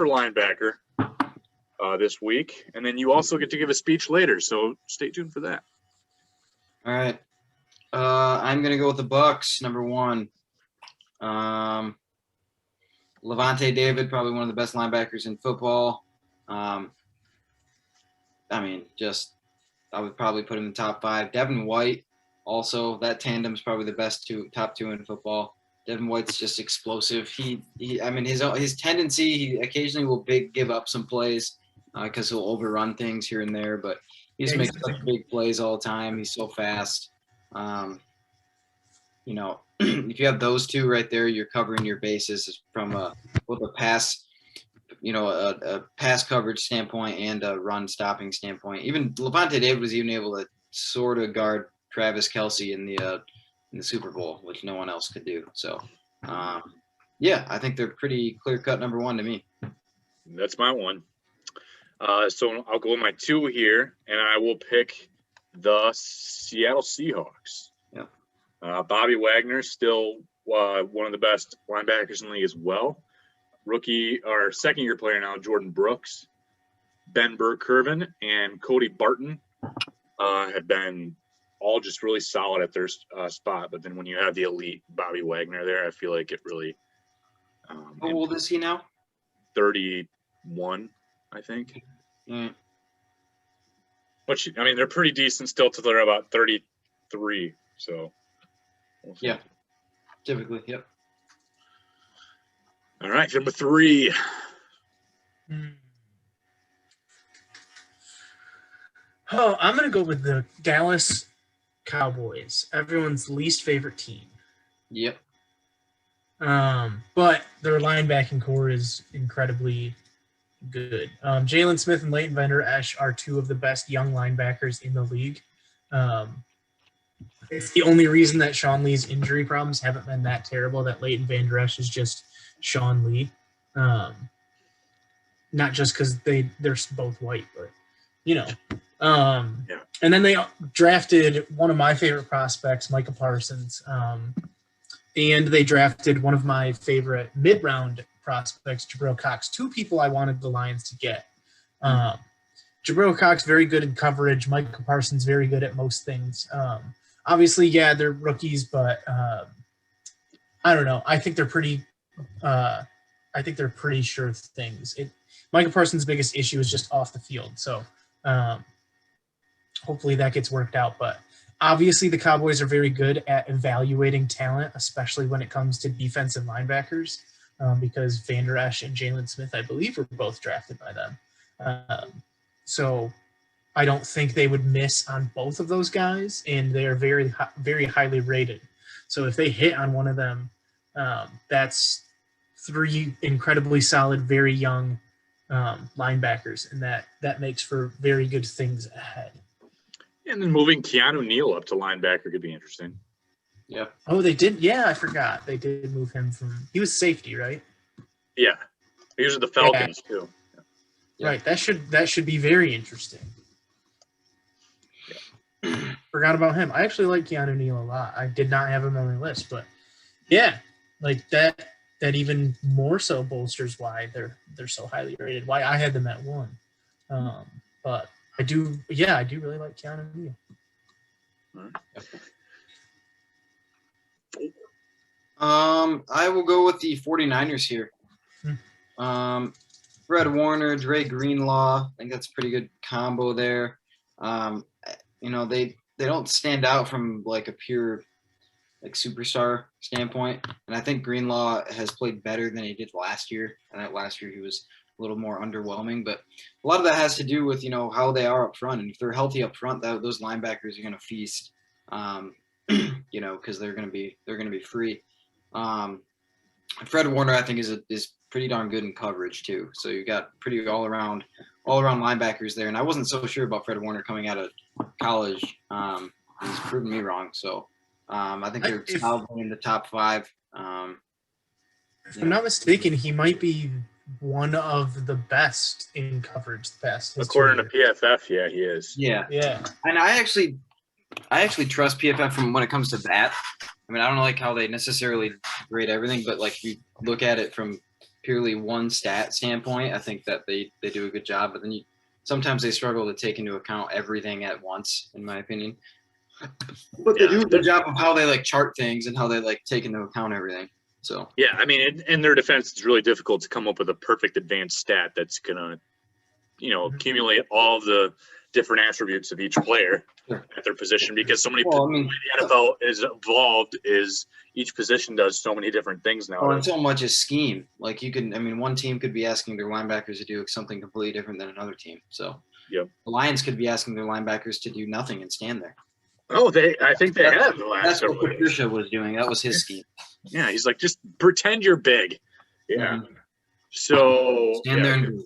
linebacker this week, and then you also get to give a speech later, so stay tuned for that. All right. I'm going to go with the Bucks, number one. Levante David, probably one of the best linebackers in football. I would probably put him in the top 5. Devin White, also, that tandem's probably the best top two in football. Devin White's just explosive. His tendency, he occasionally will give up some plays because he'll overrun things here and there, but he just makes such big plays all the time. He's so fast. If you have those two right there, you're covering your bases from a pass coverage standpoint and a run stopping standpoint. Even Levante David was even able to sort of guard Travis Kelce in the Super Bowl, which no one else could do. So, I think they're pretty clear-cut number one to me. That's my one. So I'll go with my 2 here, and I will pick the Seattle Seahawks. Yeah. Bobby Wagner, still one of the best linebackers in the league as well. Rookie or second-year player now, Jordan Brooks, Ben Burke-Kirven, and Cody Barton have been all just really solid at their spot. But then when you have the elite Bobby Wagner there, I feel like it really How old is he now? 31, I think. Mm. But they're pretty decent still till they're about 33. So we'll see. Yeah, typically, yep. All right, number 3. Oh, I'm going to go with the Dallas Cowboys, everyone's least favorite team. Yep. But their linebacking core is incredibly good. Jalen Smith and Leighton Vander Esch are 2 of the best young linebackers in the league. It's the only reason that Sean Lee's injury problems haven't been that terrible, that Leighton Vander Esch is just Sean Lee. Not just because they're both white, but, And then they drafted one of my favorite prospects, Micah Parsons, and they drafted one of my favorite mid-round prospects, Jabril Cox, 2 people I wanted the Lions to get. Jabril Cox, very good in coverage. Micah Parsons, very good at most things. Obviously, yeah, they're rookies, but I don't know. I think they're pretty sure things. Micah Parsons' biggest issue is just off the field, so hopefully that gets worked out. But obviously the Cowboys are very good at evaluating talent, especially when it comes to defensive linebackers, because Vander Esch and Jalen Smith, I believe, were both drafted by them. So I don't think they would miss on both of those guys, and they're very, very highly rated. So if they hit on one of them, that's 3 incredibly solid, very young linebackers, and that makes for very good things ahead. And then moving Keanu Neal up to linebacker could be interesting. Yeah. Oh, they did? Yeah, I forgot. They did move him from – he was safety, right? Yeah. These are the Falcons, too. Yeah. Right. That should be very interesting. Yeah. Forgot about him. I actually like Keanu Neal a lot. I did not have him on my list, but, yeah, like that even more so bolsters why they're so highly rated, why I had them at 1. But – I do really like Keanu Neal. I will go with the 49ers here. Fred Warner, Dre Greenlaw. I think that's a pretty good combo there. They don't stand out from like a pure superstar standpoint, and I think Greenlaw has played better than he did last year. And that last year he was a little more underwhelming, but a lot of that has to do with how they are up front, and if they're healthy up front, those linebackers are going to feast, because they're going to be free. Fred Warner, I think, is pretty darn good in coverage too. So you got pretty all around linebackers there, and I wasn't so sure about Fred Warner coming out of college. He's proven me wrong. So I think they're solidly in the top 5. If I'm not mistaken, he might be one of the best in coverage. According to PFF, yeah, he is. Yeah. And I actually trust PFF from when it comes to that. I mean, I don't like how they necessarily grade everything, but like if you look at it from purely one stat standpoint, I think that they do a good job. But then sometimes they struggle to take into account everything at once, in my opinion. But they do a good job of how they like chart things and how they like take into account everything. So yeah, I mean, in their defense, it's really difficult to come up with a perfect advanced stat that's gonna, accumulate all of the different attributes of each player at their position, because so many the NFL is evolved is each position does so many different things now. Well, and so much is scheme. Like one team could be asking their linebackers to do something completely different than another team. So the Lions could be asking their linebackers to do nothing and stand there. Oh, I think they have the last That's what Patricia was doing. That was his scheme. Yeah, he's like, just pretend you're big. Yeah. Mm-hmm. So stand there and breathe.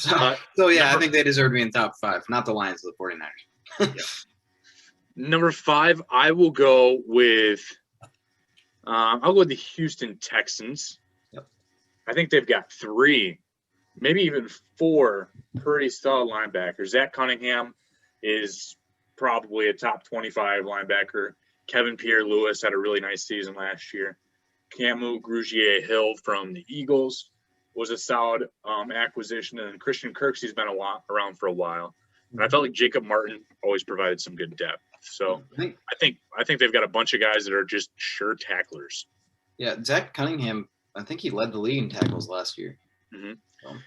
I think they deserve to be in top 5, not the Lions, the 49ers. Number 5, I will go with the Houston Texans. Yep. I think they've got 3, maybe even 4 pretty solid linebackers. Zach Cunningham is probably a top 25 linebacker. Kevin Pierre-Louis had a really nice season last year. Camu Grugier-Hill from the Eagles was a solid acquisition, and Christian Kirksey's been around for a while. And I felt like Jacob Martin always provided some good depth. So I think they've got a bunch of guys that are just sure tacklers. Yeah, Zach Cunningham, I think he led the league in tackles last year. Mm-hmm.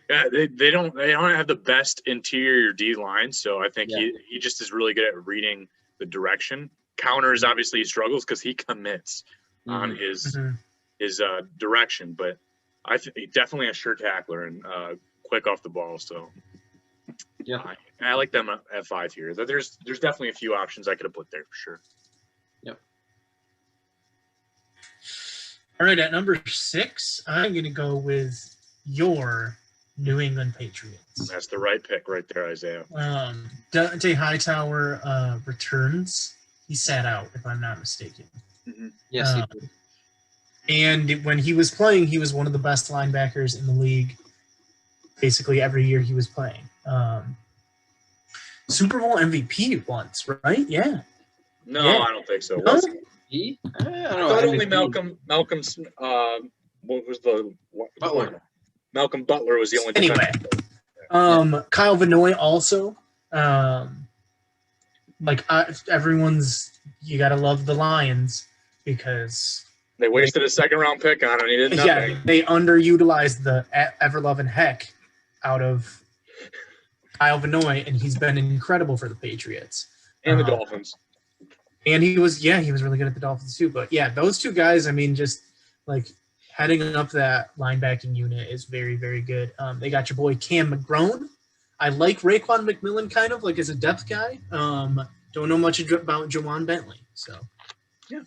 Yeah, they don't have the best interior D line, so I think he just is really good at reading the direction. Counters, obviously he struggles because he commits on his direction, but I think definitely a sure tackler and quick off the ball. So I like them at 5 here. There's definitely a few options I could have put there for sure. Yep. All right, at number 6, I'm going to go with your New England Patriots. That's the right pick right there, Isaiah. Dante Hightower returns. He sat out, if I'm not mistaken. Mm-hmm. Yes, he did. And when he was playing, he was one of the best linebackers in the league. Basically, every year he was playing. Super Bowl MVP once, right? Yeah. No, I don't think so. No? He? I don't I know. thought only Malcolm's. What was the Butler? Malcolm Butler was the only. Anyway, Kyle Vanoy also. You gotta love the Lions because they wasted a second-round pick on him. He did nothing. Yeah, they underutilized the ever-loving heck out of Kyle Vanoy, and he's been incredible for the Patriots and the Dolphins. And he was really good at the Dolphins too. But yeah, those two guys, I mean, just like heading up that linebacking unit is very, very good. They got your boy Cam McGrone. I like Raekwon McMillan kind of like as a depth guy. Don't know much about Jawan Bentley. So yeah.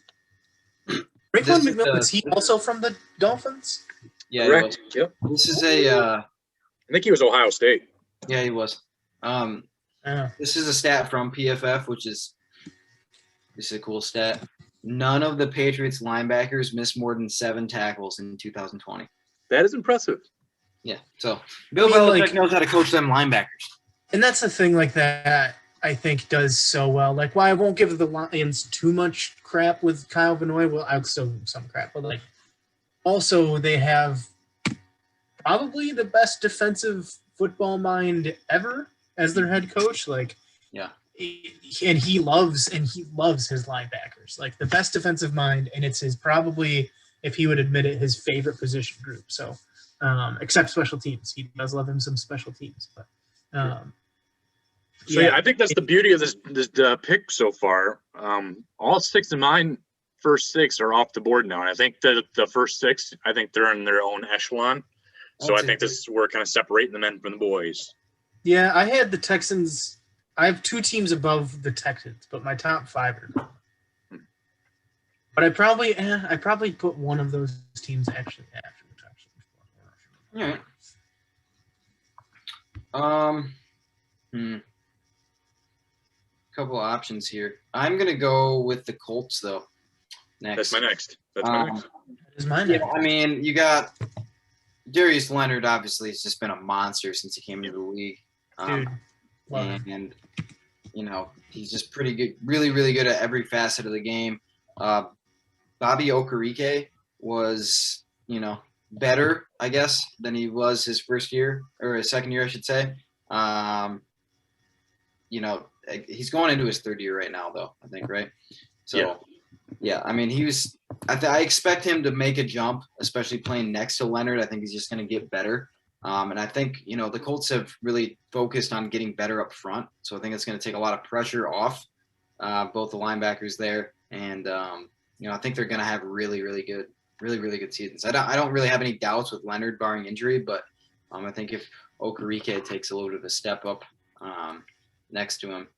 Raekwon McMillan, is he also from the Dolphins? Yeah, correct. Yep. This is I think he was Ohio State. Yeah, he was. This is a stat from PFF, this is a cool stat. None of the Patriots linebackers missed more than 7 tackles in 2020. That is impressive. Yeah. So Bill Belichick knows how to coach them linebackers. And that's the thing like that I think does so well. Like, why I won't give the Lions too much crap with Kyle Vanoy. Well, I'll still give some crap, but like also they have probably the best defensive football mind ever as their head coach. Like, yeah. And he loves his linebackers, like the best defensive mind, and it's his probably, if he would admit it, his favorite position group. So, except special teams, he does love him some special teams. But I think that's the beauty of this pick so far. All 6 of mine first 6 are off the board now, and I think that the first 6, I think they're in their own echelon. So I think this is where we're kind of separating the men from the boys. Yeah, I had the Texans. I have 2 teams above the Texans, but my top 5 are gone. But I probably put one of those teams actually after the Texans. All right. Couple of options here. I'm gonna go with the Colts though. Next. That's my next. That is my next. Yeah, I mean, you got Darius Leonard. Obviously, has just been a monster since he came into the league. Dude. And he's just pretty good, really, really good at every facet of the game. Bobby Okereke was, better, I guess, than he was his first year or his second year, I should say. You know, he's going into his third year right now, though, I think, right? So, yeah, I mean, I expect him to make a jump, especially playing next to Leonard. I think he's just going to get better. And I think, you know, the Colts have really focused on getting better up front. So I think it's going to take a lot of pressure off both the linebackers there. And, you know, I think they're going to have really good seasons. I don't really have any doubts with Leonard barring injury, but I think if Okereke takes a little bit of a step up next to him,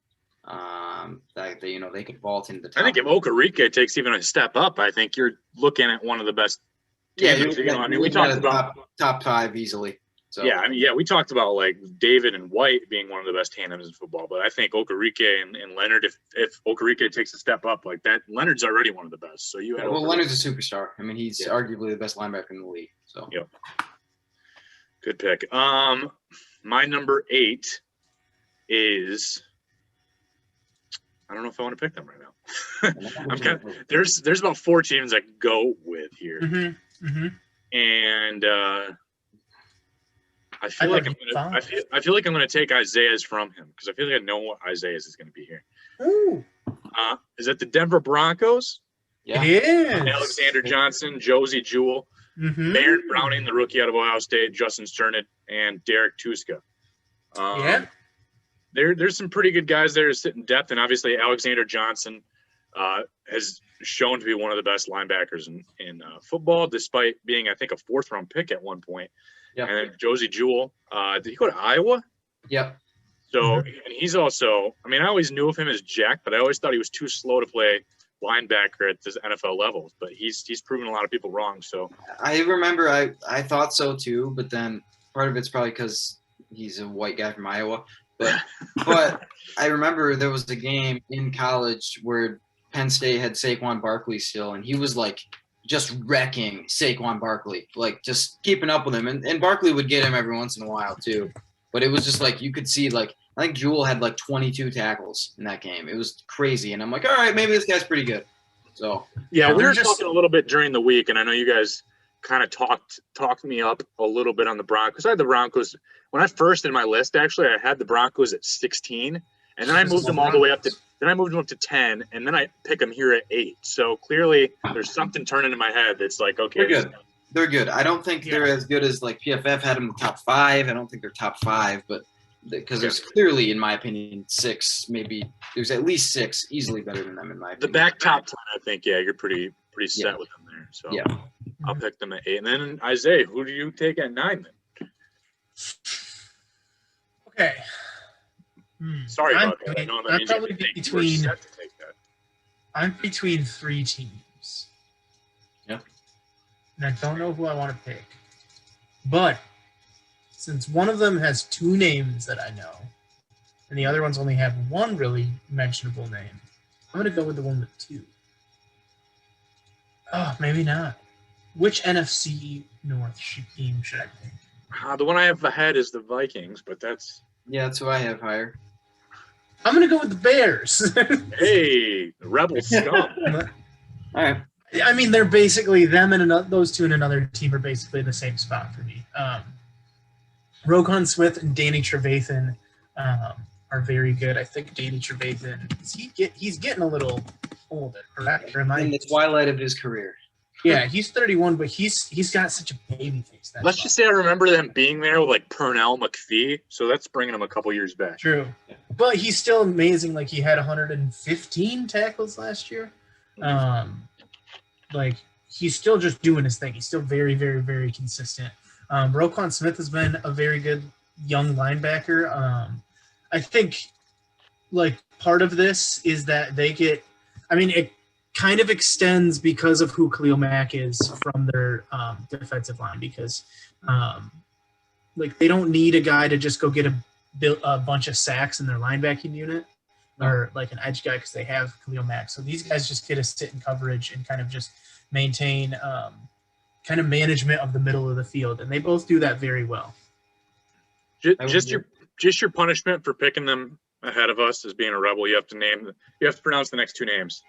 that they, you know, they could vault into the top. I think if Okereke takes even a step up, I think you're looking at one of the best teams. Yeah, I mean, we talked about top five easily. So yeah, I mean, we talked about like David and White being one of the best tandems in football, but I think Okereke and Leonard, if Okereke takes a step up like that, Leonard's already one of the best. So you have Leonard's a superstar. I mean, he's arguably the best linebacker in the league. So good pick. My number 8 is, I don't know if I want to pick them right now. There's about 4 teams I could go with here, and I feel like I'm gonna take Isaiah's from him because I feel like I know what Isaiah's is gonna be here. Ooh. Is it the Denver Broncos? Yeah. It is. Alexander Johnson, Josie Jewell, Barrett Browning, the rookie out of Ohio State, Justin Sternett, and Derek Tuska. There's some pretty good guys there to sit in depth, and obviously Alexander Johnson has shown to be one of the best linebackers in football, despite being, I think, a 4th-round pick at one point. Yeah. And then Josie Jewell, did he go to Iowa? Yep. So, and he's also, I mean, I always knew of him as Jack, but I always thought he was too slow to play linebacker at this NFL level. But he's proven a lot of people wrong. So I remember I thought so too, but then part of it's probably because he's a white guy from Iowa. But I remember there was a game in college where Penn State had Saquon Barkley still, and he was like just wrecking Saquon Barkley, like just keeping up with him. And Barkley would get him every once in a while too. But it was just like you could see, like, I think Jewell had like 22 tackles in that game. It was crazy. And I'm like, all right, maybe this guy's pretty good. So yeah, we were just talking a little bit during the week, and I know you guys kind of talked me up a little bit on the Broncos. I had the Broncos when I first in my list. Actually, I had the Broncos at 16, and then I moved them all the way up to. Then I moved them up to 10, and then I pick them here at 8. So clearly, there's something turning in my head that's like, okay, they're good. They're good. I don't think they're as good as like PFF had them in the top 5. I don't think they're top 5, but because there's clearly, in my opinion, 6. Maybe there's at least 6 easily better than them in my opinion. The back top 10, I think, you're pretty set with them there. So I'll pick them at 8, and then Isaiah, who do you take at 9 then? Okay. Sorry about that. I know that means probably I'm between 3 teams. Yeah. And I don't know who I want to pick. But since one of them has 2 names that I know, and the other ones only have 1 really mentionable name, I'm going to go with the one with 2. Oh, maybe not. Which NFC North team should I pick? The one I have ahead is the Vikings, but that's... Yeah, that's who I have higher. I'm going to go with the Bears. Hey, the Rebel scum. All right. I mean, they're basically them and those 2 and another team are basically in the same spot for me. Roquan Smith and Danny Trevathan are very good. I think Danny Trevathan, he's getting a little older, correct? In the twilight of his career. Yeah, he's 31, but he's got such a baby face. Let's just say I remember them being there with like Pernell McPhee, so that's bringing him a couple years back. True, but he's still amazing. Like he had 115 tackles last year. Like he's still just doing his thing. He's still very, very, very consistent. Roquan Smith has been a very good young linebacker. I think like part of this is that they get. I mean, it kind of extends because of who Khalil Mack is from their defensive line because like they don't need a guy to just go get a bunch of sacks in their linebacking unit or like an edge guy because they have Khalil Mack. So these guys just get to sit in coverage and kind of just maintain kind of management of the middle of the field, and they both do that very well. Just your punishment for picking them ahead of us as being a Rebel. You have to pronounce the next 2 names.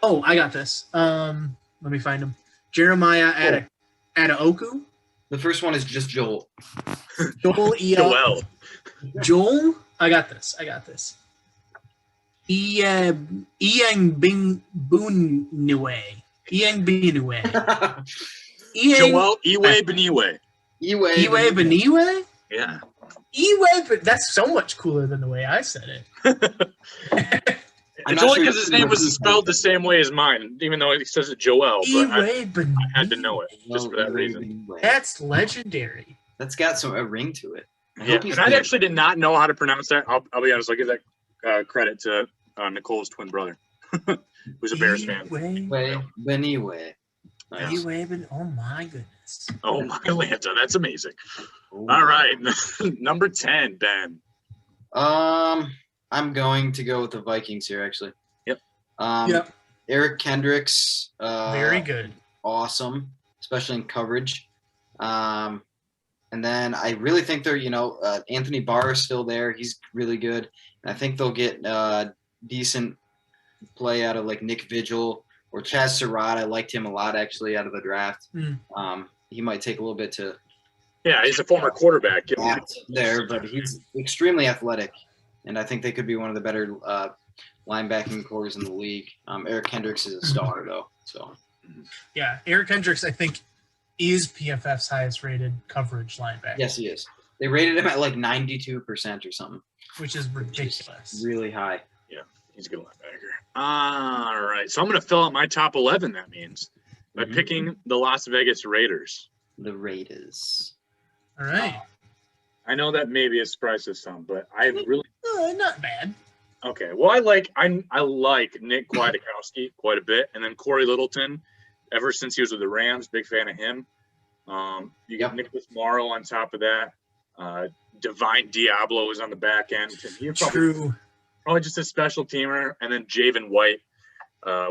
Oh, I got this. Let me find him. Jeremiah Adaoku. The first one is just Joel. Joel. Joel. Joel. I got this. Iang Bing Boon Niue. Iang Binue. Joel Iwe Beniwe. Iwe Beniwe? Yeah. Iwe, but that's so much cooler than the way I said it. It's only because his name was spelled the same way as mine, even though he says it Joel. But I had to know it just for that reason. That's legendary. That's got a ring to it. Yeah, and I actually did not know how to pronounce that. I'll be honest. I'll give that credit to Nicole's twin brother, who's a Bears fan. Anyway. Oh my goodness. Oh my Lanta, that's amazing. All right, number 10, Ben. I'm going to go with the Vikings here, actually. Yep. Eric Kendricks. Very good. Awesome, especially in coverage. And then I really think they're, Anthony Barr is still there. He's really good. And I think they'll get decent play out of like Nick Vigil or Chaz Surratt. I liked him a lot, actually, out of the draft. He might take a little bit to. Yeah, he's a former quarterback. There, but he's extremely athletic. And I think they could be one of the better linebacking cores in the league. Eric Kendricks is a star, though. So. Yeah, Eric Kendricks, I think, is PFF's highest rated coverage linebacker. Yes, he is. They rated him at like 92% or something. Which is ridiculous. Really high. Yeah, he's a good linebacker. All right, so I'm going to fill out my top 11, that means, by picking the Las Vegas Raiders. The Raiders. All right. I know that may be a surprise to some, but I really not bad. Okay, well, I like Nick Kwiatkowski quite a bit, and then Corey Littleton. Ever since he was with the Rams, big fan of him. You got Nicholas Morrow on top of that. Divine Diablo is on the back end. True. Probably just a special teamer, and then Javen White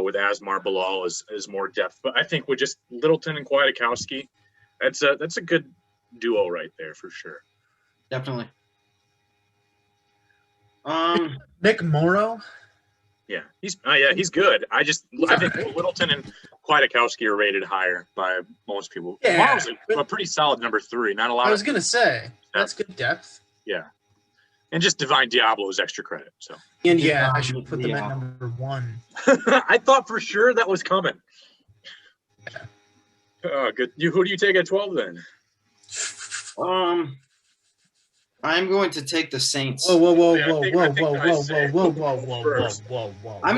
with Asmar Bilal is more depth. But I think with just Littleton and Kwiatkowski, that's a good duo right there for sure. Definitely. Nick Morrow. Yeah, he's good. I think Littleton and Kwiatkowski are rated higher by most people. Yeah, Morrow's a pretty solid number 3. Not a lot. I was gonna say that's good depth. Yeah, and just Divine Diablo is extra credit. So. And I should put them at number 1. I thought for sure that was coming. Yeah. Good. Who do you take at 12 then? I'm going to take the Saints. Whoa. I'm going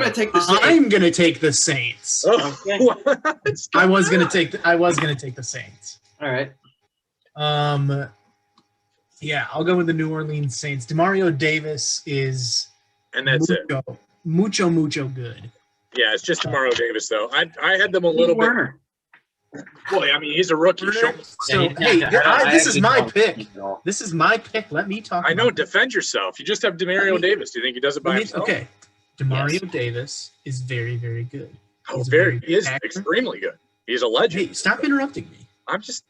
to take the Saints. I'm going to take the Saints. Okay. I was going to take the Saints. All right. Yeah, I'll go with the New Orleans Saints. Demario Davis is mucho good. Yeah, it's just Demario Davis though. I had them a little bit. Well, I mean, he's a rookie. So, this is my pick. This is my pick. Let me talk. I know. Defend yourself. You just have Demario Davis. Do you think he does it by himself? Okay. Demario Davis is very, very good. He is extremely good. He's a legend. Hey, stop interrupting me. I'm just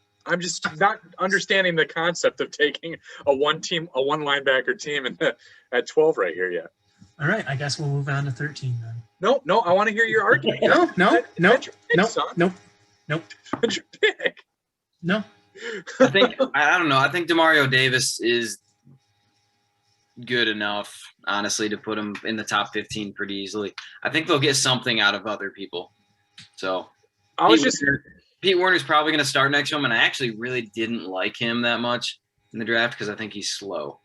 not understanding the concept of taking a one linebacker team at 12 right here yet. All right. I guess we'll move on to 13 then. No. I want to hear your argument. No. What's your pick? No. I don't know. I think Demario Davis is good enough, honestly, to put him in the top 15 pretty easily. I think they'll get something out of other people. So Pete Werner's probably going to start next to him, and I actually really didn't like him that much in the draft because I think he's slow.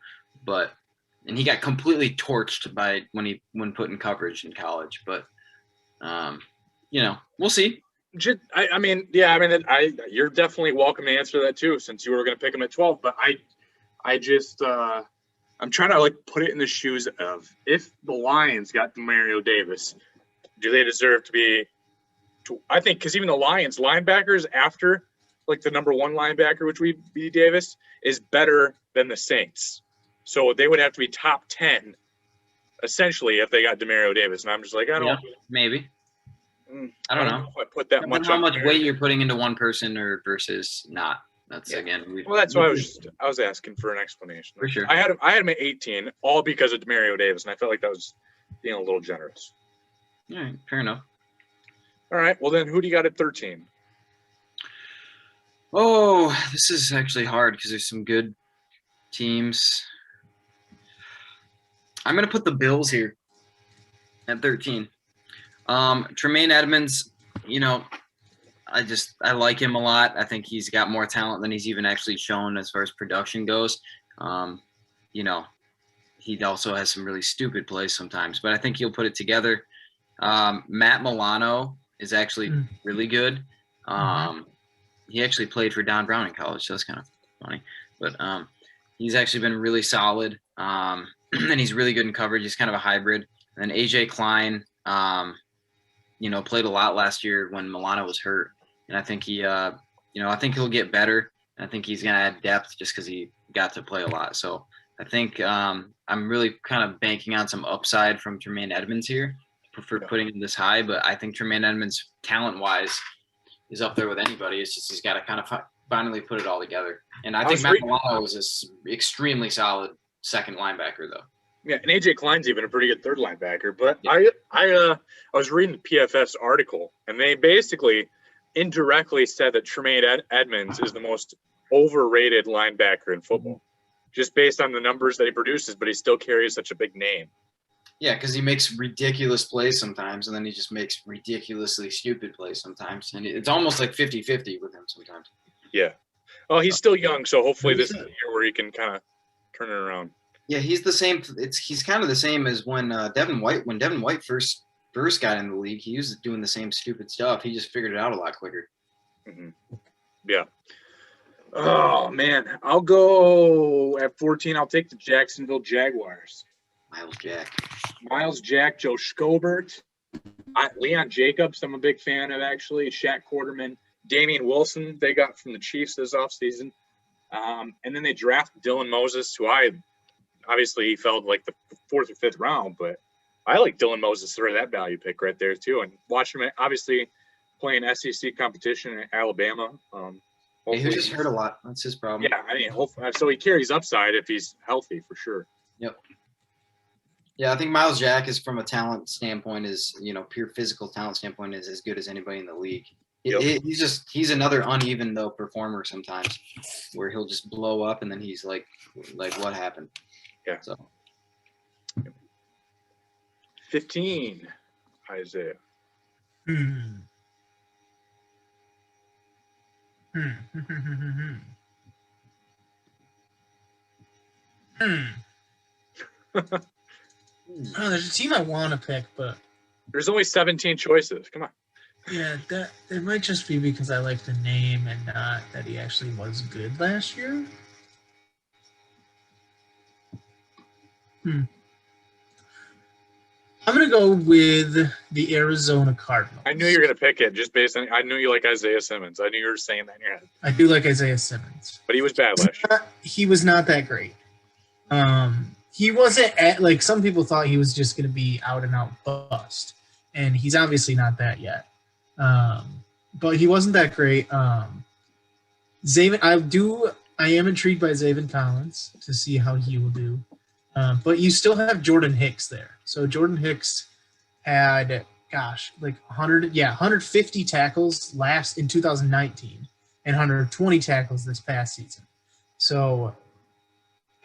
And he got completely torched by when put in coverage in college. But we'll see. You're definitely welcome to answer that too, since you were going to pick him at 12. But I'm trying to put it in the shoes of, if the Lions got Demario Davis, do they deserve to be? I think because even the Lions linebackers after the number 1 linebacker, which would be Davis, is better than the Saints. So they would have to be top 10 essentially if they got Demario Davis. And I'm just maybe. I don't know. If I put that much. How much weight you're putting into one person versus not. That's again. That's why I was asking for an explanation. For sure. I had him at 18, all because of Demario Davis, and I felt like that was being a little generous. All right, fair enough. All right. Well, then, who do you got at 13? Oh, this is actually hard because there's some good teams. I'm gonna put the Bills here at 13. Tremaine Edmonds, you know, I like him a lot. I think he's got more talent than he's even actually shown as far as production goes. You know, he also has some really stupid plays sometimes, but I think he'll put it together. Matt Milano is actually really good. He actually played for Don Brown in college, so that's kind of funny. But he's actually been really solid, and he's really good in coverage. He's kind of a hybrid. And then AJ Klein, played a lot last year when Milano was hurt, and I think I think he'll get better. And I think he's gonna add depth just because he got to play a lot. So I think I'm really kind of banking on some upside from Tremaine Edmonds here for putting him this high. But I think Tremaine Edmonds, talent-wise, is up there with anybody. It's just he's got to kind of finally put it all together. And I think Matt Milano is an extremely solid second linebacker, though. Yeah, and AJ Klein's even a pretty good third linebacker. But yeah. I was reading the PFF's article, and they basically indirectly said that Tremaine Edmonds is the most overrated linebacker in football, just based on the numbers that he produces, but he still carries such a big name. Yeah, because he makes ridiculous plays sometimes, and then he just makes ridiculously stupid plays sometimes. And it's almost like 50-50 with him sometimes. Yeah. Well, he's still young, so hopefully this is the year where he can kind of turn it around. Yeah, he's the same. He's kind of the same as when Devin White first got in the league. He was doing the same stupid stuff. He just figured it out a lot quicker. Mm-hmm. Yeah. Oh, man. I'll go at 14. I'll take the Jacksonville Jaguars. Miles Jack, Joe Schobert, Leon Jacobs, I'm a big fan of, actually. Shaq Quarterman, Damian Wilson, they got from the Chiefs this offseason. And then they drafted Dylan Moses, who obviously he fell like the 4th or 5th round, but I like Dylan Moses for that value pick right there, too. And watching him, obviously, playing SEC competition in Alabama. He just hurt a lot. That's his problem. Yeah, I mean, hopefully, so he carries upside if he's healthy, for sure. Yep. Yeah, I think Miles Jack is, from a talent standpoint, pure physical talent standpoint, is as good as anybody in the league. Yep. He's another uneven though performer sometimes, where he'll just blow up and then he's like what happened? Yeah. So 15, Isaiah. Oh, there's a team I want to pick, but there's only 17 choices. Come on. Yeah, that it might just be because I like the name and not that he actually was good last year. I'm gonna go with the Arizona Cardinals. I knew you were gonna pick it just based on. I knew you like Isaiah Simmons. I knew you were saying that in your head. I do like Isaiah Simmons, but he was bad last year. He was not that great. He wasn't like some people thought he was just going to be out and out bust, and he's obviously not that yet. But he wasn't that great. I am intrigued by Zaven Collins to see how he will do. But you still have Jordan Hicks there. So Jordan Hicks had, like 150 tackles last in 2019 and 120 tackles this past season. So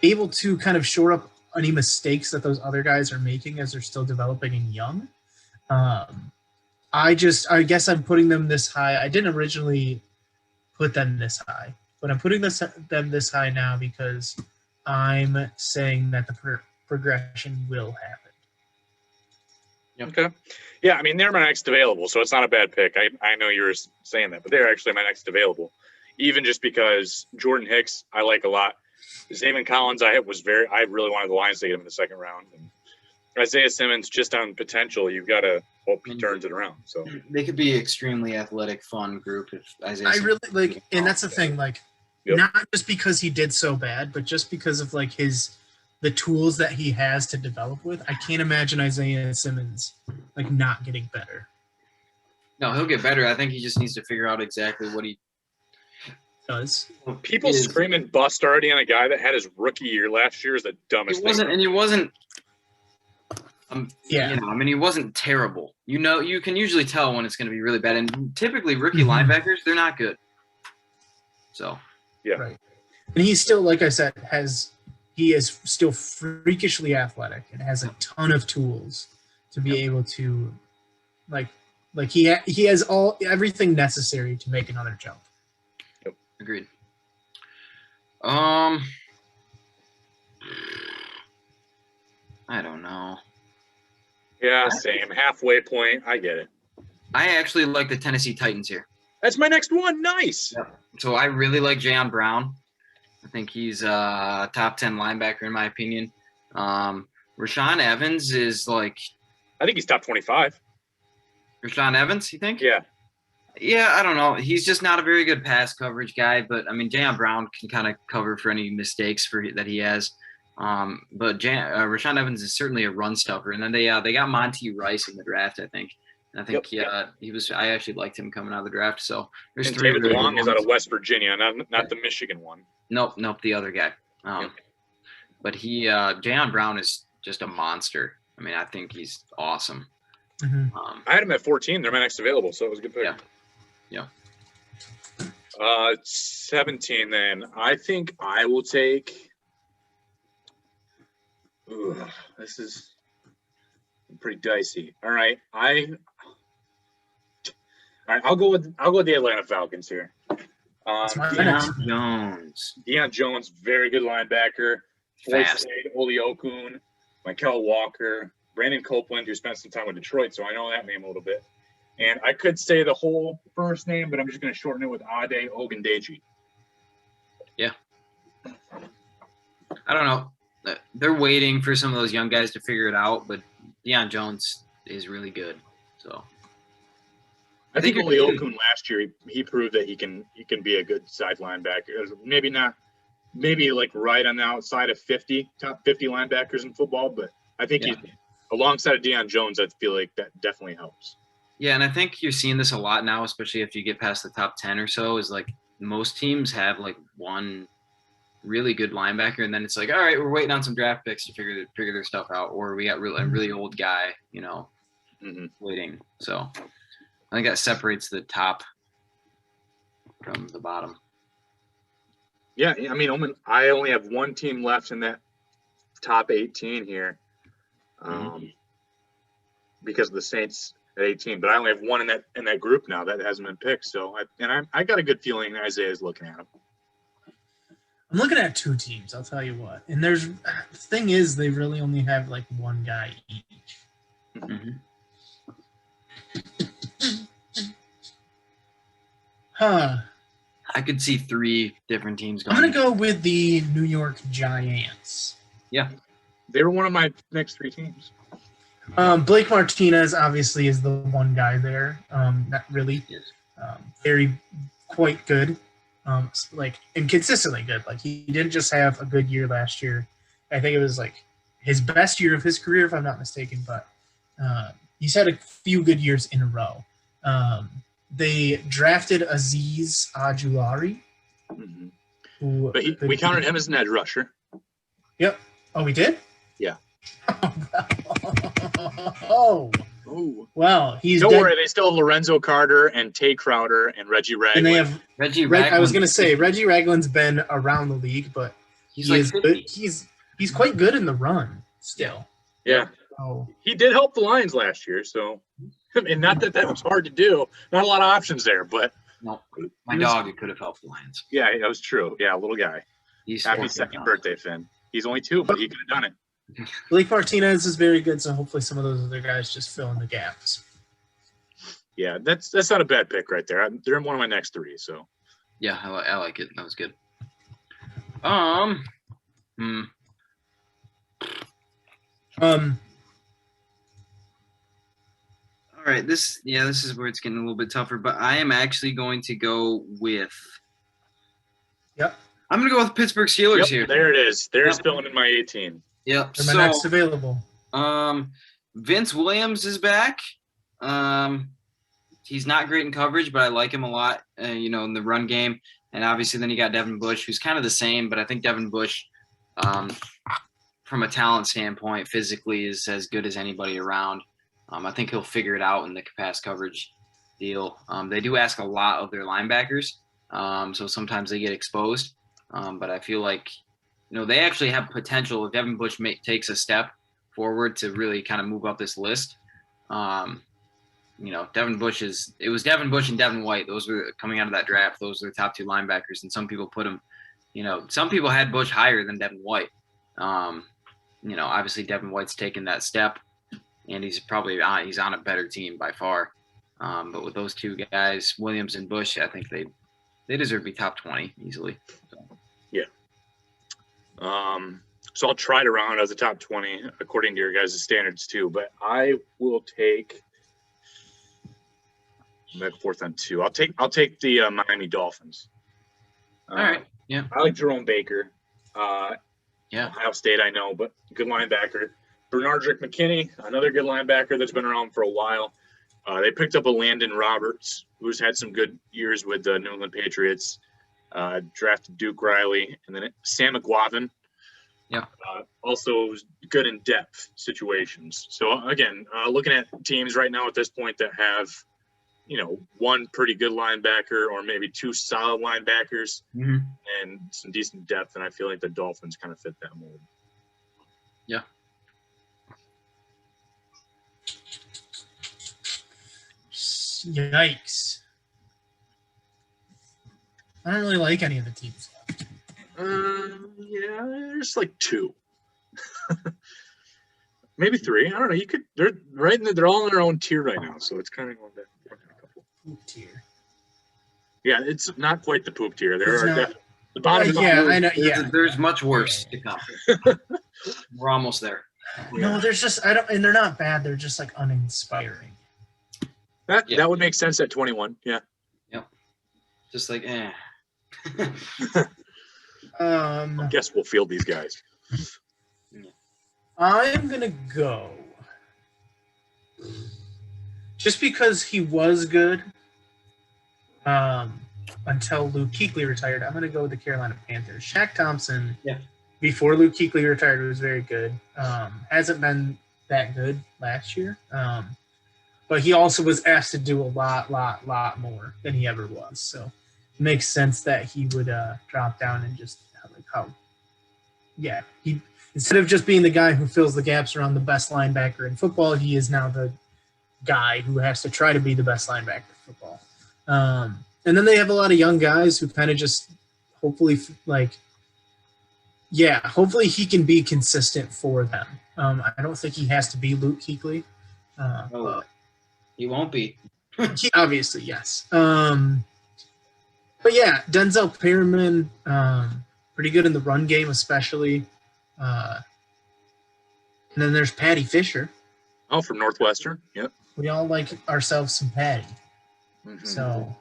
able to kind of shore up any mistakes that those other guys are making as they're still developing and young. I guess I'm putting them this high. I didn't originally put them this high, but I'm putting them this high now because I'm saying that the progression will happen. Okay. Yeah, I mean, they're my next available, so it's not a bad pick. I know you were saying that, but they're actually my next available, even just because Jordan Hicks I like a lot. Zaven Collins, I really wanted the Lions to get him in the 2nd round. And Isaiah Simmons, just on potential, you've got to hope he turns it around. So they could be extremely athletic, fun group if Isaiah. I really like, and that's the thing. Like, not just because he did so bad, but just because of like the tools that he has to develop with. I can't imagine Isaiah Simmons like not getting better. No, he'll get better. I think he just needs to figure out exactly what he does. People screaming bust already on a guy that had his rookie year last year is the dumbest thing. And he wasn't. He wasn't terrible. You can usually tell when it's going to be really bad. And typically, rookie linebackers, they're not good. So Yeah. Right. And he's still, like I said, he is still freakishly athletic and has a ton of tools to be able to, like he has everything necessary to make another jump. agreed. I don't know. Yeah, same. Halfway point. I get it. I actually like the Tennessee Titans here. That's my next one. Nice. So I really like Jayon Brown. I think he's a top 10 linebacker in my opinion. Rashaan Evans is like. I think he's top 25. Rashaan Evans, you think? Yeah. Yeah, I don't know. He's just not a very good pass coverage guy, but I mean, Jayon Brown can kind of cover for any mistakes that he has. But Rashaan Evans is certainly a run stuffer, and then they got Monty Rice in the draft, I think. And I think he was. I actually liked him coming out of the draft. So there's and three. David Long is out of West Virginia, not the Michigan one. Nope, the other guy. But Jayon Brown is just a monster. I mean, I think he's awesome. Mm-hmm. I had him at 14. They're my next available, so it was a good pick. Yeah. 17 then. I think I will take. This is pretty dicey. All right, I'll go with the Atlanta Falcons here. Deion Jones, very good linebacker. Fast. Oli Okun, Mikel Walker, Brandon Copeland, who spent some time with Detroit, so I know that name a little bit. And I could say the whole first name, but I'm just going to shorten it with Ade Ogundeji. Yeah. I don't know. They're waiting for some of those young guys to figure it out, but Deion Jones is really good. So I think Oli Okun last year he proved that he can be a good side linebacker. Maybe like right on the outside of top 50 linebackers in football, but I think he's alongside of Deion Jones. I feel like that definitely helps. Yeah, and I think you're seeing this a lot now, especially if you get past the top 10 or so. Is like most teams have like one really good linebacker, and then it's like, all right, we're waiting on some draft picks to figure their stuff out, or we got a really old guy, waiting. So I think that separates the top from the bottom. Yeah, I mean, I only have one team left in that top 18 here, because of the Saints at 18. But I only have one in that group now that hasn't been picked. So I got a good feeling Isaiah's looking at him. I'm looking at two teams, I'll tell you what. And the thing is, they really only have like one guy each. Mm-hmm. I could see three different teams going. I'm going to go with the New York Giants. Yeah. They were one of my next three teams. Blake Martinez obviously is the one guy there. Not really. Quite good. And consistently good. Like he didn't just have a good year last year. I think it was like his best year of his career, if I'm not mistaken. But he's had a few good years in a row. They drafted Azeez Ojulari. Mm-hmm. But we counted him as an edge rusher. Yep. Oh, we did? Yeah. Oh. Well, he's Don't worry, they still have Lorenzo Carter and Tay Crowder and Reggie Ragland. And they have Reggie Ragland. I was going to say Reggie Ragland's been around the league, but he's quite good in the run still. Yeah. Oh. He did help the Lions last year, so and not that was hard to do. Not a lot of options there, but no, my dog could have helped the Lions. Yeah, that was true. Yeah, little guy. Happy second birthday, Finn. He's only 2, but he could have done it. Blake Martinez is very good, so hopefully some of those other guys just fill in the gaps. Yeah, that's not a bad pick right there. They're in one of my next 3, so. Yeah, I like it. That was good. All right, this is where it's getting a little bit tougher, but I am actually going to go with. Yep. I'm going to go with Pittsburgh Steelers here. There it is. There's filling in my 18. Yep. They're my next available. Vince Williams is back. He's not great in coverage, but I like him a lot, in the run game. And obviously then you got Devin Bush, who's kind of the same, but I think Devin Bush, from a talent standpoint, physically is as good as anybody around. I think he'll figure it out in the pass coverage deal. They do ask a lot of their linebackers, So sometimes they get exposed. But I feel like, they actually have potential if Devin Bush takes a step forward to really kind of move up this list. Devin Bush it was Devin Bush and Devin White. Those were coming out of that draft. Those were the top 2 linebackers. And some people put him, some people had Bush higher than Devin White. Obviously Devin White's taken that step and he's on a better team by far. But with those 2 guys, Williams and Bush, I think they deserve to be top 20 easily. So. Yeah. So I'll try to round as a top 20 according to your guys' standards too, but I will take back 4th on 2. I'll take the Miami Dolphins. All right. Yeah. I like Jerome Baker. Yeah. Ohio State, I know, but good linebacker. Bernardrick McKinney, another good linebacker that's been around for a while. They picked up a Landon Roberts, who's had some good years with the New England Patriots. Drafted Duke Riley, and then Sam McGuavin. Yeah. Also good in depth situations. So again, looking at teams right now at this point that have, one pretty good linebacker or maybe 2 solid linebackers and some decent depth, and I feel like the Dolphins kind of fit that mold. Yeah. Yikes. I don't really like any of the teams. Yeah, there's like 2. Maybe 3. I don't know. They're all in their own tier right now, so it's kind of going back a couple. Poop tier. Yeah, it's not quite the poop tier. There It's are not- the bottom. I know. Yeah. There's much worse to come. We're almost there. No, there's just and they're not bad. They're just like uninspiring. That would make sense at 21. Yeah. Yep. Just like I guess we'll field these guys. I'm gonna go just because he was good until Luke Kuechly retired. I'm gonna go with the Carolina Panthers. Shaq Thompson, before Luke Kuechly retired, was very good. Hasn't been that good last year, but he also was asked to do a lot more than he ever was. So it makes sense that he would drop down and just he. Instead of just being the guy who fills the gaps around the best linebacker in football, he is now the guy who has to try to be the best linebacker in football. And then they have a lot of young guys who kind of just hopefully hopefully he can be consistent for them. I don't think he has to be Luke Kuechly. But he won't be. Obviously, yes. But yeah, Denzel Perryman, pretty good in the run game, especially. And then there's Patty Fisher. Oh, from Northwestern. Yep. We all like ourselves some Patty. Mm-hmm. So,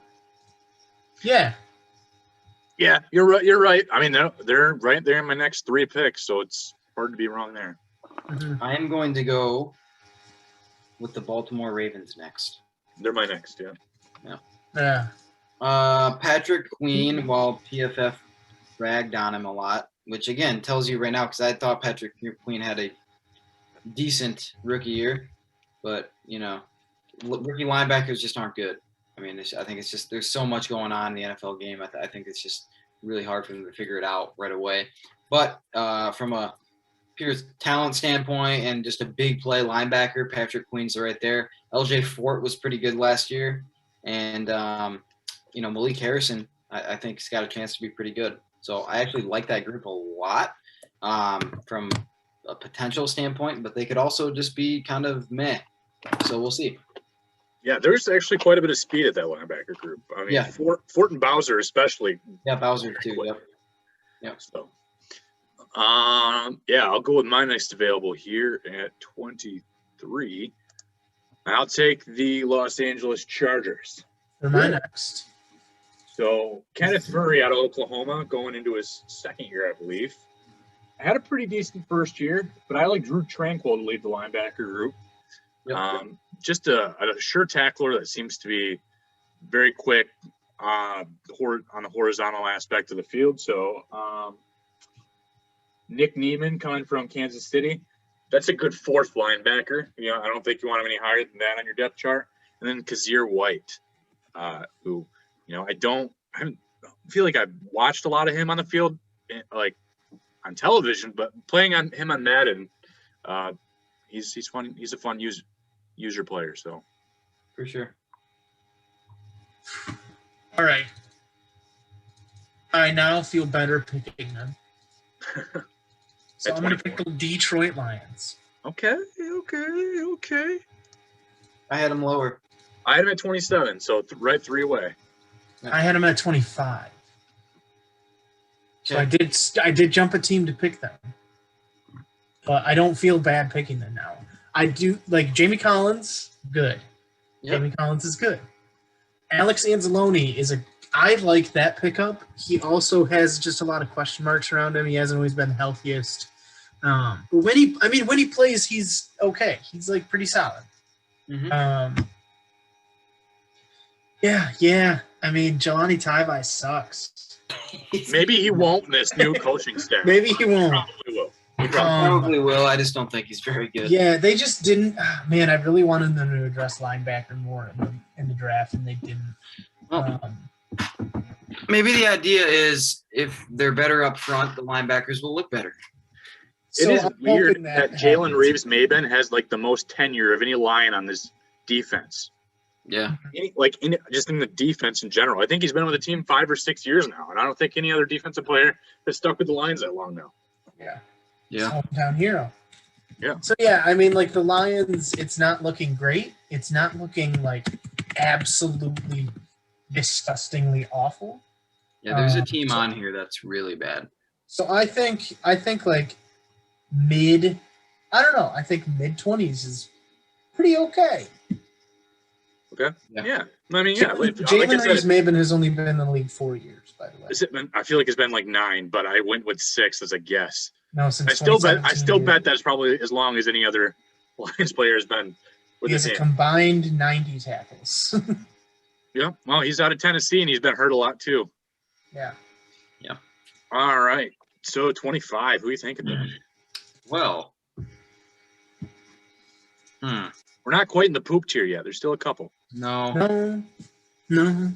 yeah. Yeah, you're right. You're right. I mean, they're right there in my next 3 picks, so it's hard to be wrong there. Mm-hmm. I am going to go with the Baltimore Ravens next. They're my next, Yeah. Patrick Queen, while PFF ragged on him a lot, which again tells you right now, because I thought Patrick Queen had a decent rookie year, but rookie linebackers just aren't good. I mean, I think it's just there's so much going on in the NFL game. I think it's just really hard for them to figure it out right away. But from a pure talent standpoint and just a big play linebacker, Patrick Queen's right there. LJ Fort was pretty good last year, and Malik Harrison, I think, has got a chance to be pretty good. So I actually like that group a lot from a potential standpoint, but they could also just be kind of meh. So we'll see. Yeah, there's actually quite a bit of speed at that linebacker group. I mean, Fort and Bowser especially. Yeah, Bowser too. Yep. So, I'll go with my next available here at 23. I'll take the Los Angeles Chargers. They're my next. So Kenneth Murray out of Oklahoma going into his 2nd year, I believe. Had a pretty decent first year, but I like Drew Tranquil to lead the linebacker group. Yep. Just a sure tackler that seems to be very quick on the horizontal aspect of the field. So Nick Neiman coming from Kansas City. That's a good 4th linebacker. I don't think you want him any higher than that on your depth chart. And then Kazir White, who, I feel like I've watched a lot of him on the field, like on television, but playing on him on Madden, he's fun. He's a fun user player. So For sure. All right. I now feel better picking them. So At I'm going to 24. pick the Detroit Lions. Okay. I had him lower. I had him at 27, so right 3 away. I had them at 25. So Okay. I did jump a team to pick them. But I don't feel bad picking them now. I do like Jamie Collins, good. Yep. Jamie Collins is good. Alex Anzalone I like that pickup. He also has just a lot of question marks around him. He hasn't always been the healthiest. But when he plays, he's okay. He's like pretty solid. Mm-hmm. Yeah. I mean, Jelani Tavai sucks. Maybe he won't in this new coaching staff. Maybe he won't. Probably will. He Probably will. I just don't think he's very good. Yeah, they just didn't. Man, I really wanted them to address linebacker more in the draft, and they didn't. Well, maybe the idea is if they're better up front, the linebackers will look better. It is I'm weird hoping that happens. Jalen Reeves-Maben has like the most tenure of any Lion on this defense. Yeah. Just in the defense in general. I think he's been with the team 5 or 6 years now, and I don't think any other defensive player has stuck with the Lions that long now. Yeah. Yeah. Hometown hero. Yeah. So yeah, I mean, like the Lions, it's not looking great. It's not looking like absolutely disgustingly awful. Yeah, there's a team on here that's really bad. So I think like mid, I don't know. I think mid-20s is pretty okay. Okay. Yeah. I mean, yeah. Like I Jalen said, Reeves-Maben has only been in the league 4 years, by the way. I feel like it's been like 9, but I went with 6 as a guess. No, since I still 2017. bet that's probably as long as any other Lions player has been with He his has a hand. combined 90 tackles. Yeah. Well, he's out of Tennessee and he's been hurt a lot too. Yeah. All right. So 25. Who are you thinking of? Well. We're not quite in the poop tier yet. There's still a couple. No. No.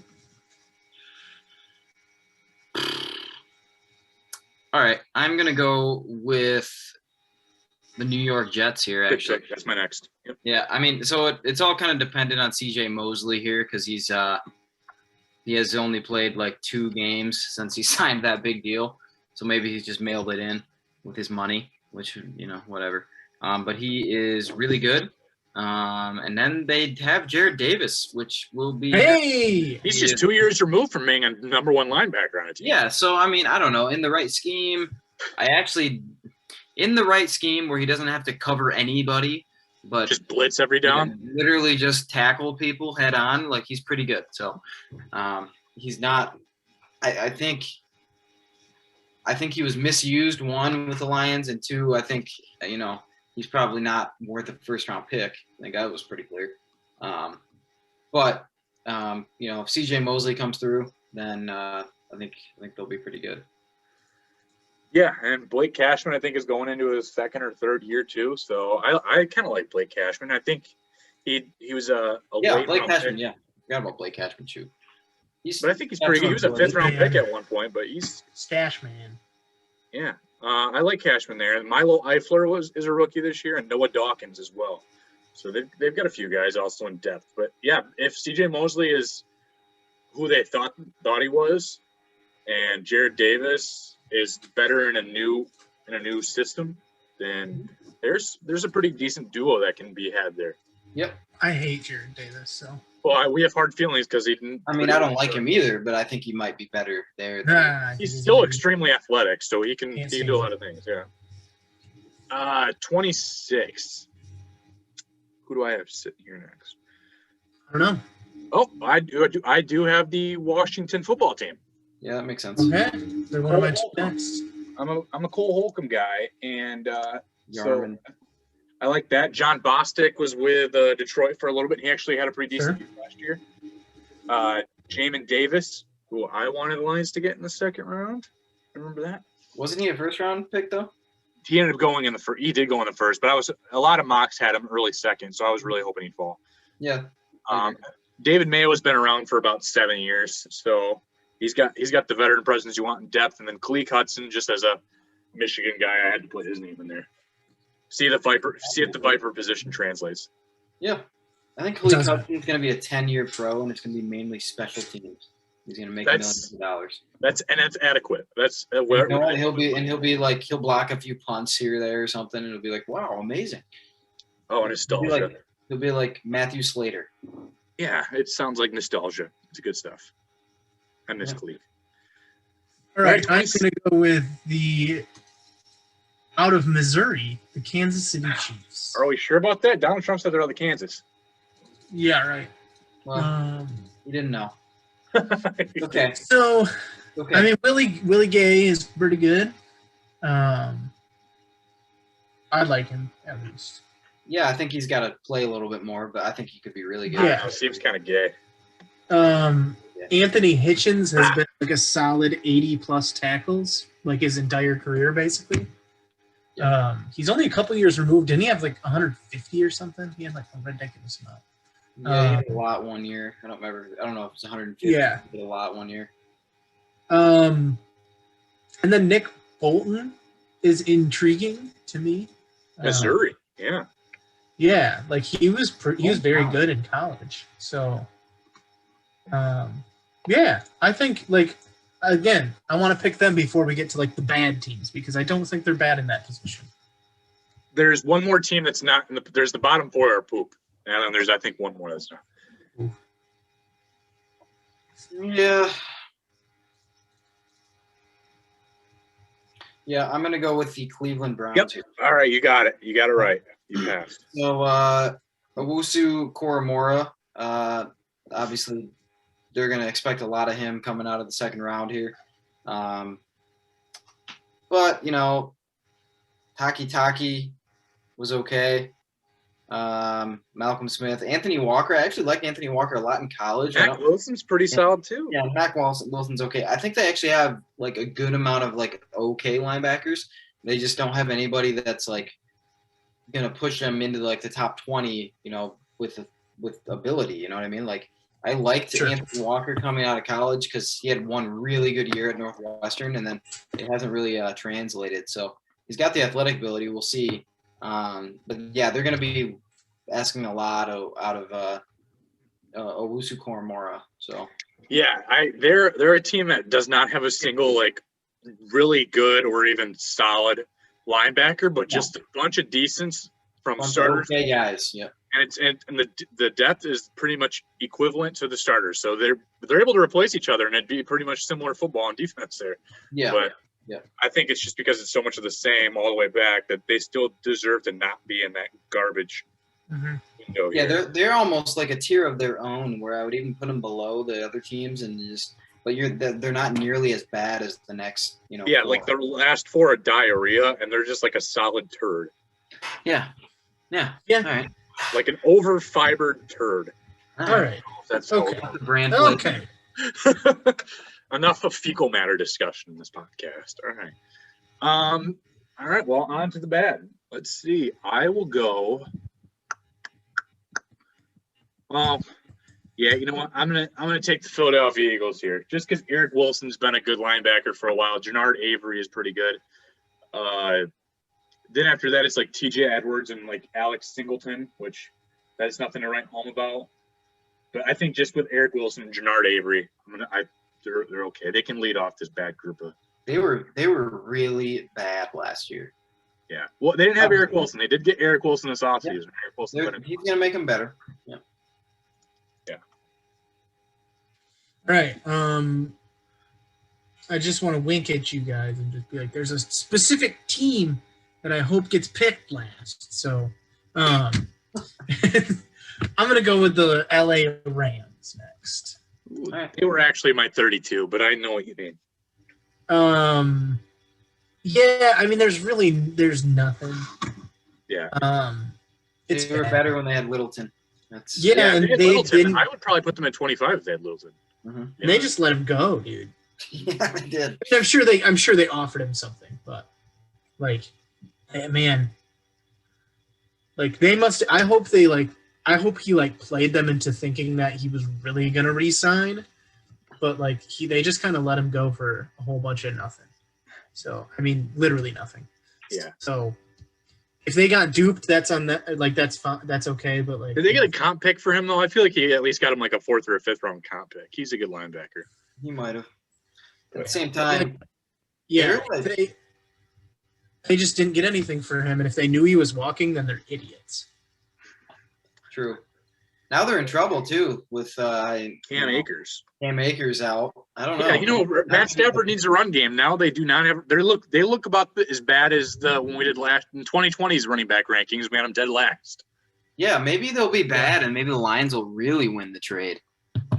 All right. I'm going to go with the New York Jets here, Good actually. pick. That's my next. Yep. Yeah, I mean, so it's all kind of dependent on CJ Mosley here because he has only played like 2 games since he signed that big deal. So maybe he's just mailed it in with his money, which, whatever. But he is really good. And then they have Jared Davis, which will be. Hey! He's just 2 years removed from being a number 1 linebacker on a team. Yeah, so I mean, I don't know. In the right scheme, in the right scheme where he doesn't have to cover anybody, but Just blitz every down. literally just tackle people head on, like he's pretty good. So he's not. I think he was misused, 1, with the Lions, and 2, I think he's probably not worth a first-round pick. I think that was pretty clear. But if CJ Mosley comes through, then I think they'll be pretty good. Yeah, and Blake Cashman, I think, is going into his 2nd or 3rd year too. So I kind of like Blake Cashman. I think he was a late Blake round Cashman. pick. Yeah, forgot about Blake Cashman too. But I think he's pretty good. He was a 5th round pick at one point, but he's Stash man. yeah. I like Cashman there. Milo Eifler is a rookie this year, and Noah Dawkins as well. So they've got a few guys also in depth. But yeah, if CJ Mosley is who they thought he was, and Jared Davis is better in a new system, then there's a pretty decent duo that can be had there. Yep. I hate Jared Davis, so. Well, we have hard feelings because he didn't. I mean, I don't like him either, but I think he might be better there. He's still extremely athletic, so he can Can't do a stand lot of things. Yeah. 26. Who do I have sitting here next? I don't know. Oh, I do have the Washington football team. Yeah, that makes sense. Okay. They're one of my 2 next. I'm a Cole Holcomb guy, and so Yarman. I like that. John Bostic was with Detroit for a little bit. He actually had a pretty decent year last year. Jamin Davis, who I wanted the Lions to get in the 2nd round. Remember that? Wasn't he a first-round pick though? He ended up going in the first. He did go in the 1st, but a lot of mocks had him early 2nd, so I was really hoping he'd fall. Yeah. David Mayo has been around for about 7 years, so He's got the veteran presence you want in depth, and then Khaleke Hudson, just as a Michigan guy, I had to put his name in there. See if the Viper position translates. Yeah. I think Khaleke Hudson is going to be a 10-year pro, and it's going to be mainly special teams. He's going to make millions of dollars. That's adequate. That's he'll be like, he'll block a few punts here or there or something, and it'll be like, wow, amazing. Oh, nostalgia. He'll be like Matthew Slater. Yeah, it sounds like nostalgia. It's good stuff. I miss Khaleke. All right, I'm going to go with out of Missouri, the Kansas City Chiefs. Are we sure about that? Donald Trump said they're out of Kansas. Yeah, right. Well, you didn't know. Okay. So, I mean, Willie Gay is pretty good. I like him at least. Yeah, I think he's got to play a little bit more, but I think he could be really good. Yeah, seems kind of gay. Anthony Hitchens has been like a solid 80+ tackles, like his entire career, basically. He's only a couple years removed. Didn't he have like 150 or something? He had like a ridiculous amount. Yeah, he had a lot one year. I don't remember. I don't know if it's 150. Yeah, he had a lot one year. And then Nick Bolton is intriguing to me. Missouri, yeah. Yeah, like he was very good in college. So, yeah, I think like again, I want to pick them before we get to like the bad teams because I don't think they're bad in that position. There's one more team that's not. There's the bottom four are poop, and then there's I think one more that's not. Oof. Yeah. Yeah, I'm gonna go with the Cleveland Browns. Yep. Here. All right, you got it. You got it right. You passed. So, Owusu Koromora, obviously, they're going to expect a lot of him coming out of the second round here. But, you know, Taki was okay. Malcolm Smith. Anthony Walker. I actually liked Anthony Walker a lot in college. Mac Wilson's pretty solid, too. Yeah, Mac Wilson's okay. I think they actually have, like, a good amount of, like, okay linebackers. They just don't have anybody that's, like, going to push them into like the top 20, you know, with ability, you know what I mean? Like I liked Anthony Walker coming out of college because he had one really good year at Northwestern and then it hasn't really translated. So he's got the athletic ability. We'll see. But yeah, they're going to be asking a lot out of Owusu Koromora. So yeah, they're a team that does not have a single like really good or even solid linebacker, but just a bunch of decents from starters. Okay, guys, yeah. And the depth is pretty much equivalent to the starters, so they're able to replace each other, and it'd be pretty much similar football and defense there. Yeah, but yeah, I think it's just because it's so much of the same all the way back that they still deserve to not be in that garbage window. Yeah, they're almost like a tier of their own, where I would even put them below the other teams, and just. But they're not nearly as bad as the next, you know. Yeah, like the last four are diarrhea, and they're just like a solid turd. Yeah. All right. Like an over-fibered turd. All right. That's okay. Brand okay. Enough of fecal matter discussion in this podcast. All right. All right. Well, on to the bad. Let's see. I will go. Well. Yeah, you know what? I'm gonna take the Philadelphia Eagles here, just because Eric Wilson's been a good linebacker for a while. Jernard Avery is pretty good. Then after that, it's like T.J. Edwards and like Alex Singleton, which that's nothing to write home about. But I think just with Eric Wilson and Jernard Avery, they're okay. They can lead off this bad group of. They were really bad last year. Yeah. Well, they didn't have Eric Wilson. They did get Eric Wilson this offseason. Yeah. Eric Wilson. He's gonna make them better. Yeah. Right. I just want to wink at you guys and just be like, there's a specific team that I hope gets picked last. So I'm going to go with the LA Rams next. They were actually my 32, but I know what you mean. Yeah, I mean, there's nothing. Yeah. They were better when they had Littleton. And they didn't. I would probably put them at 25 if they had Littleton. Mm-hmm. And they just let him go, dude. Yeah, they did. I mean, I'm sure they offered him something, but like, man, like they must. I hope he like played them into thinking that he was really gonna re-sign, but like they just kind of let him go for a whole bunch of nothing. So I mean, literally nothing. Yeah. So if they got duped, that's on that. Like that's fine. That's okay. But like, Did they get a comp pick for him though? I feel like he at least got him like a 4th or a 5th round comp pick. He's a good linebacker. He might have. At the same time, yeah, they're they just didn't get anything for him, and if they knew he was walking, then they're idiots. true. Now they're in trouble too with Cam Akers. Cam Akers out. I don't know. Yeah, you know, Matt Stafford needs a run game. Now they do not have. They look about as bad as when we did last in 2020's running back rankings. We had them dead last. Yeah, maybe they'll be bad, and maybe the Lions will really win the trade.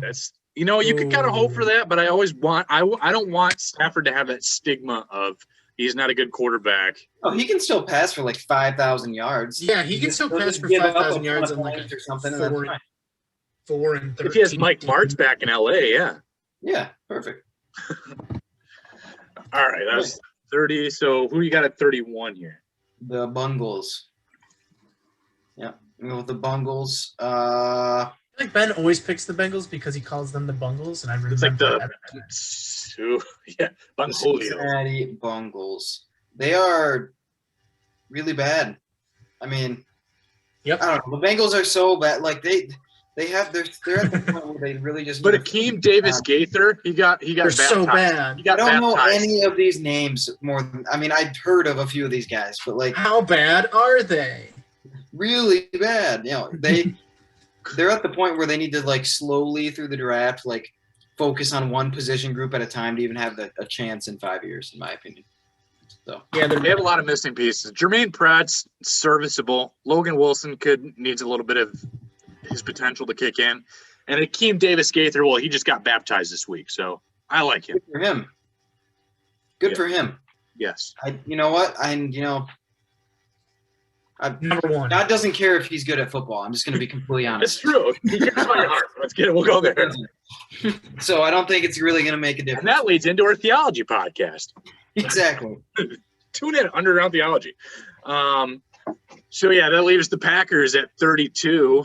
That's you could kind of hope for that, but I always want I don't want Stafford to have that stigma of he's not a good quarterback. Oh, he can still pass for like 5,000 yards. Yeah, he can still pass for 5,000 yards and like or something. 4 and 13. If he has Mike Martz back in LA, yeah. Yeah, perfect. All right, that's 30. So who you got at 31 here? The Bungles. Yeah, we go with the Bungles. I feel like Ben always picks the Bengals because he calls them the Bungles, and I remember It's like The Bungles. Cincinnati Bungles. They are really bad. I mean, Yep. I don't know. The Bengals are so bad. Like they're at the point where they really just. But Akeem Davis Gaither, he got They're baptized. so bad. He got I don't know baptized. any of these names more than. I mean, I'd heard of a few of these guys, but like How bad are they? really bad. You know, they're at the point where they need to like slowly through the draft, like focus on one position group at a time to even have a chance in 5 years, in my opinion. So Yeah, They have a lot of missing pieces. Jermaine Pratt's serviceable. Logan Wilson needs a little bit of his potential to kick in. And Akeem Davis Gaither, well, he just got baptized this week, so I like him. good for him. Good Yeah. for him. Yes. You know what? number one. God doesn't care if he's good at football. I'm just going to be completely It's honest. true. He cares about your heart. Let's get it. We'll go there. So I don't think it's really going to make a And difference. that leads into our theology podcast. Exactly. Tune in, Underground Theology. So, yeah, that leaves the Packers at 32.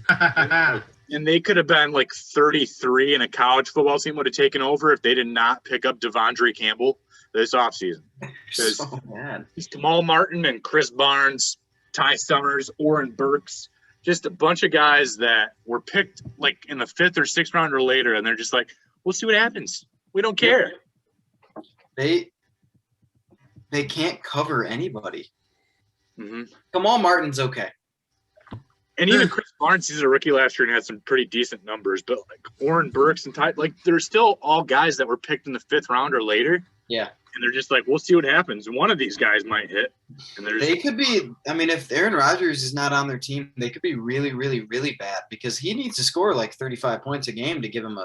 And they could have been like 33 and a college football team would have taken over if they did not pick up Devondre Campbell this offseason. So bad. It's Kamal Martin and Chris Barnes, Ty Summers, Oren Burks, just a bunch of guys that were picked like in the 5th or 6th round or later, and they're just like, we'll see what happens. We don't care. They can't cover anybody. Mm-hmm. Kamal Martin's okay. And even Chris Barnes, he's a rookie last year and had some pretty decent numbers, but like Oren Burks and Ty, like they're still all guys that were picked in the 5th round or later. Yeah. And they're just like, we'll see what happens. One of these guys might hit. And They could be – I mean, if Aaron Rodgers is not on their team, they could be really, really, really bad because he needs to score like 35 points a game to give him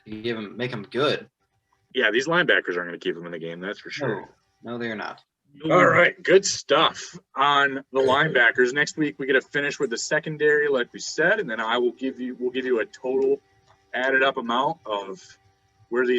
make him good. Yeah, these linebackers aren't going to keep him in the game, that's for sure. No, they're not. All right, good stuff on the linebackers. Next week we get to finish with the secondary, like we said, and then we'll give you a total added up amount of where these